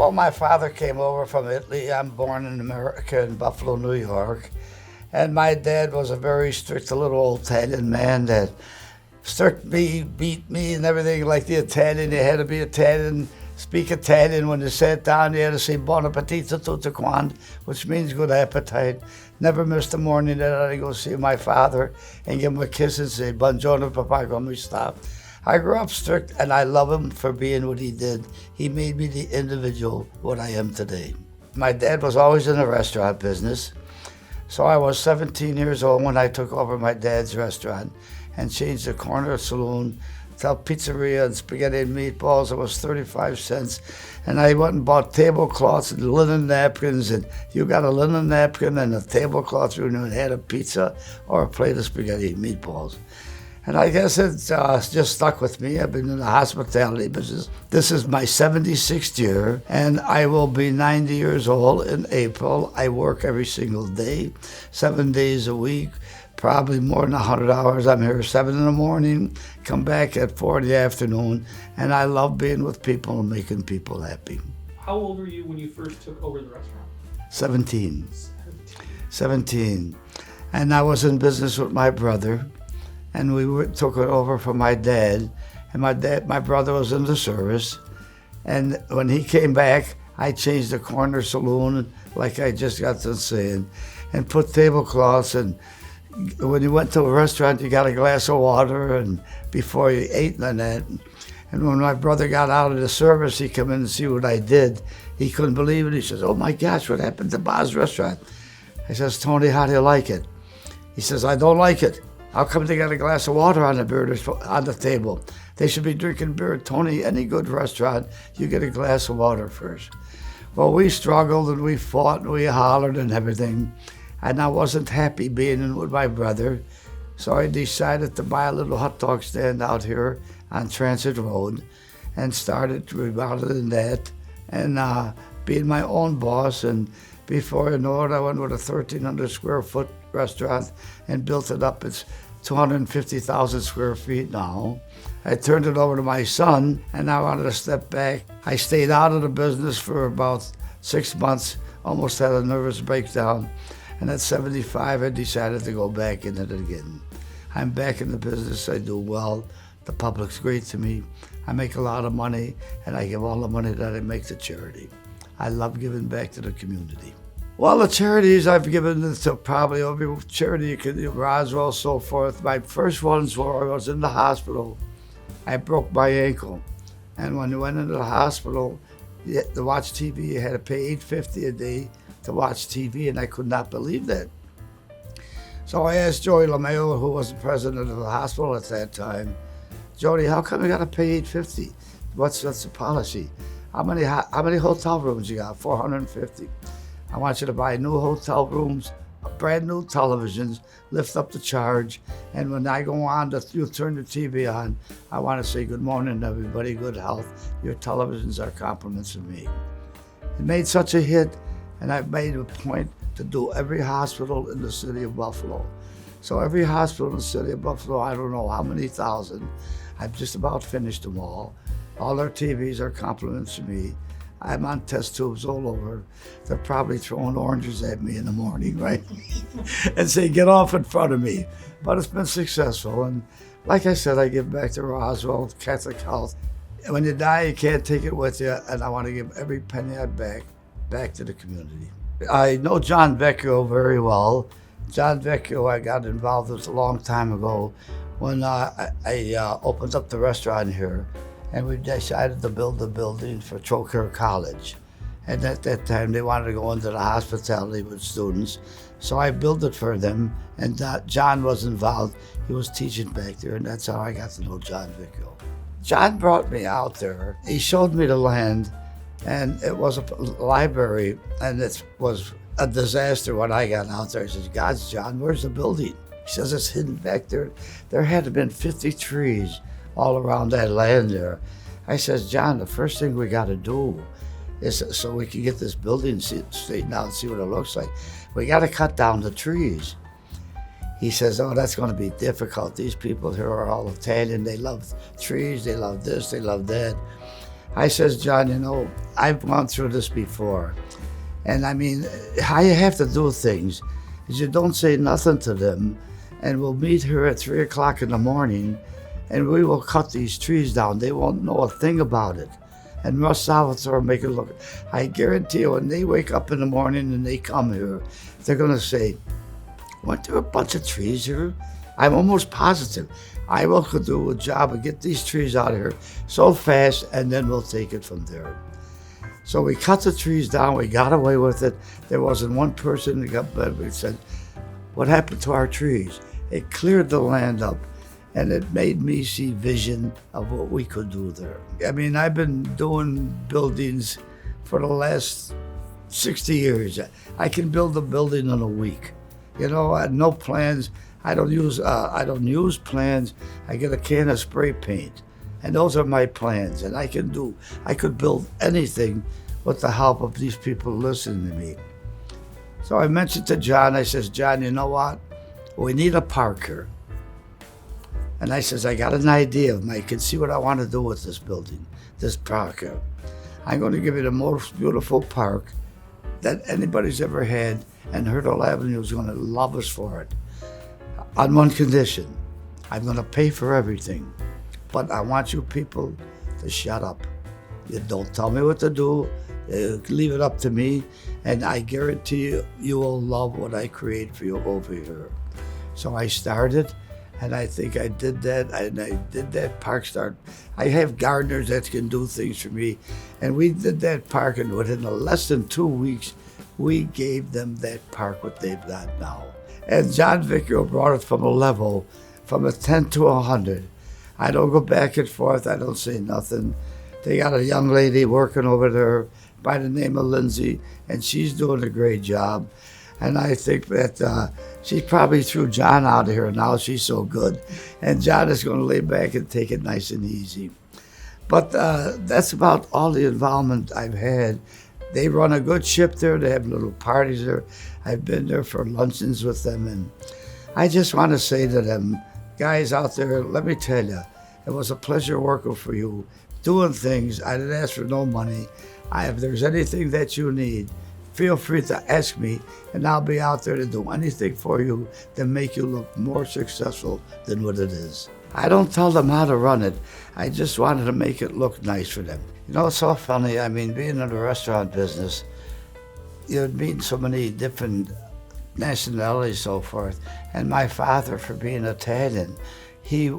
Well, my father came over from Italy. I'm born in America, in Buffalo, New York. And my dad was a very strict little old Italian man that strict me, beat me and everything like the Italian. You had to be Italian, speak Italian. When you sat down, you had to say buon appetito tutti quanti, which means good appetite. Never missed a morning that I'd go see my father and give him a kiss and say, buongiorno, papà, come sta? I grew up strict, and I love him for being what he did. He made me the individual what I am today. My dad was always in the restaurant business. So I was 17 years old when I took over my dad's restaurant and changed the corner saloon to pizzeria and spaghetti and meatballs. It was 35 cents. And I went and bought tablecloths and linen napkins. And you got a linen napkin and a tablecloth when you had a pizza or a plate of spaghetti and meatballs. And I guess it just stuck with me. I've been in the hospitality business. This is my 76th year, and I will be 90 years old in April. I work every single day, 7 days a week, probably more than 100 hours. I'm here 7 in the morning, come back at 4 in the afternoon, and I love being with people and making people happy. How old were you when you first took over the restaurant? 17. And I was in business with my brother. And we took it over from my dad. And my brother was in the service. And when he came back, I changed the corner saloon, like I just got to saying, and put tablecloths. And when you went to a restaurant, you got a glass of water and before you ate and that. And when my brother got out of the service, he came in and see what I did. He couldn't believe it. He says, "Oh my gosh, what happened to Bob's restaurant?" I says, "Tony, how do you like it?" He says, "I don't like it. How come they got a glass of water on the table? They should be drinking beer." "Tony, any good restaurant, you get a glass of water first." Well, we struggled and we fought and we hollered and everything. And I wasn't happy being in with my brother. So I decided to buy a little hot dog stand out here on Transit Road and started remodeling that and being my own boss. And before I know it, I went with a 1,300 square foot restaurant and built it up. It's 250,000 square feet now. I turned it over to my son, and I wanted to step back. I stayed out of the business for about 6 months, almost had a nervous breakdown. And at 75, I decided to go back in it again. I'm back in the business. I do well. The public's great to me. I make a lot of money, and I give all the money that I make to charity. I love giving back to the community. Well, the charities I've given to probably every charity you can do, Roswell, so forth. My first ones were I was in the hospital. I broke my ankle. And when I went into the hospital, to watch TV, you had to pay $8.50 a day to watch TV, and I could not believe that. So I asked Joey LeMayo, who was the president of the hospital at that time, "Jody, how come you got to pay $8.50? What's the policy? How many hotel rooms you got?" 450. "I want you to buy new hotel rooms, brand new televisions, lift up the charge, and when I go on, you turn the TV on, I want to say good morning everybody, good health. Your televisions are compliments to me." It made such a hit, and I made a point to do every hospital in the city of Buffalo. So every hospital in the city of Buffalo, I don't know how many thousand, I've just about finished them all. All their TVs are compliments to me. I'm on test tubes all over. They're probably throwing oranges at me in the morning, right? And say, "Get off in front of me." But it's been successful. And like I said, I give back to Roswell, Catholic Health. And when you die, you can't take it with you. And I want to give every penny I back to the community. I know John Vecchio very well. John Vecchio, I got involved with a long time ago when I opened up the restaurant here. And we decided to build a building for Trocaire College. And at that time, they wanted to go into the hospitality with students. So I built it for them, and John was involved. He was teaching back there, and that's how I got to know John Vecchio. John brought me out there. He showed me the land, and it was a library, and it was a disaster when I got out there. He says, "Gosh, John, where's the building?" He says, "It's hidden back there." There had to have been 50 trees all around that land there. I says, "John, the first thing we got to do is so we can get this building straightened out and see what it looks like. We got to cut down the trees." He says, "Oh, that's going to be difficult. These people here are all Italian. They love trees. They love this. They love that." I says, John, you know, I've gone through this before. And I mean, how you have to do things is you don't say nothing to them, and we'll meet here at 3 o'clock in the morning, and we will cut these trees down. They won't know a thing about it. And Russ Salvatore make it look. I guarantee you, when they wake up in the morning and they come here, they're gonna say, weren't there a bunch of trees here? I'm almost positive. I will do a job and get these trees out of here so fast, and then we'll take it from there. So we cut the trees down, we got away with it. There wasn't one person that got bad. We said, what happened to our trees? It cleared the land up, and it made me see vision of what we could do there. I mean, I've been doing buildings for the last 60 years. I can build a building in a week. You know, I had no plans. I don't use plans. I get a can of spray paint, and those are my plans. And I could build anything with the help of these people listening to me. So I mentioned to John, I says, John, you know what? We need a park here. And I says, I got an idea. I can see what I want to do with this building, this park here. I'm going to give you the most beautiful park that anybody's ever had, and Hurdle Avenue is going to love us for it. On one condition, I'm going to pay for everything, but I want you people to shut up. You don't tell me what to do, leave it up to me, and I guarantee you, you will love what I create for you over here. So I started, and I think I did that, and I did that park start. I have gardeners that can do things for me, and we did that park, and within less than 2 weeks, we gave them that park what they've got now. And John Vicchio brought it from a level, from a 10 to 100. I don't go back and forth, I don't say nothing. They got a young lady working over there by the name of Lindsay, and she's doing a great job. And I think that she probably threw John out of here now, she's so good. And John is going to lay back and take it nice and easy. But that's about all the involvement I've had. They run a good ship there, they have little parties there. I've been there for luncheons with them, and I just want to say to them, guys out there, let me tell you, it was a pleasure working for you, doing things. I didn't ask for no money. If there's anything that you need, feel free to ask me, and I'll be out there to do anything for you to make you look more successful than what it is. I don't tell them how to run it. I just wanted to make it look nice for them. You know, it's so funny. I mean, being in the restaurant business, you meet so many different nationalities, so forth. And my father, for being Italian, he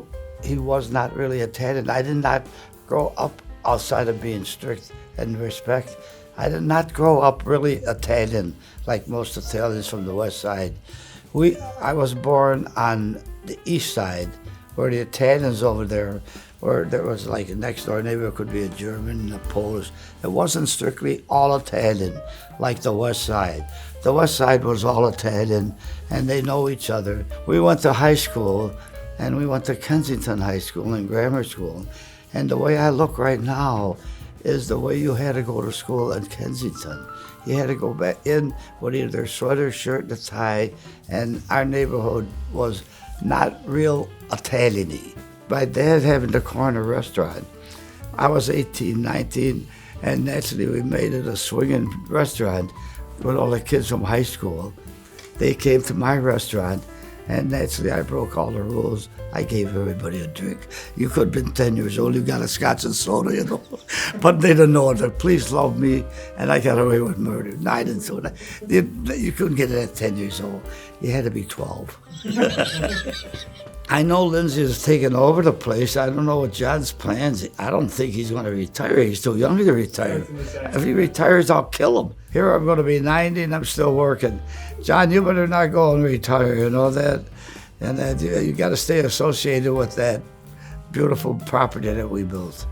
was not really Italian. I did not grow up outside of being strict and respect. I did not grow up really Italian like most Italians from the West Side. I was born on the East Side, where the Italians over there, where there was like a next door neighbor could be a German and a Polish. It wasn't strictly all Italian like the West Side. The West Side was all Italian, and they know each other. We went to high school, and we went to Kensington High School and grammar school. And the way I look right now is the way you had to go to school in Kensington. You had to go back in with either sweater, shirt, and a tie, and our neighborhood was not real Italian-y. My dad having the corner restaurant. I was 18, 19, and naturally we made it a swinging restaurant with all the kids from high school. They came to my restaurant, and naturally I broke all the rules. I gave everybody a drink. You could have been 10 years old, you got a scotch and soda, you know. But they didn't know it. The police loved me, and I got away with murder. No, I didn't do that. You couldn't get it at 10 years old. You had to be 12. I know Lindsay is taking over the place. I don't know what John's plans. I don't think he's going to retire. He's too young to retire. If he retires, I'll kill him. Here I'm going to be 90 and I'm still working. John, you better not go and retire, you know that? And you got to stay associated with that beautiful property that we built.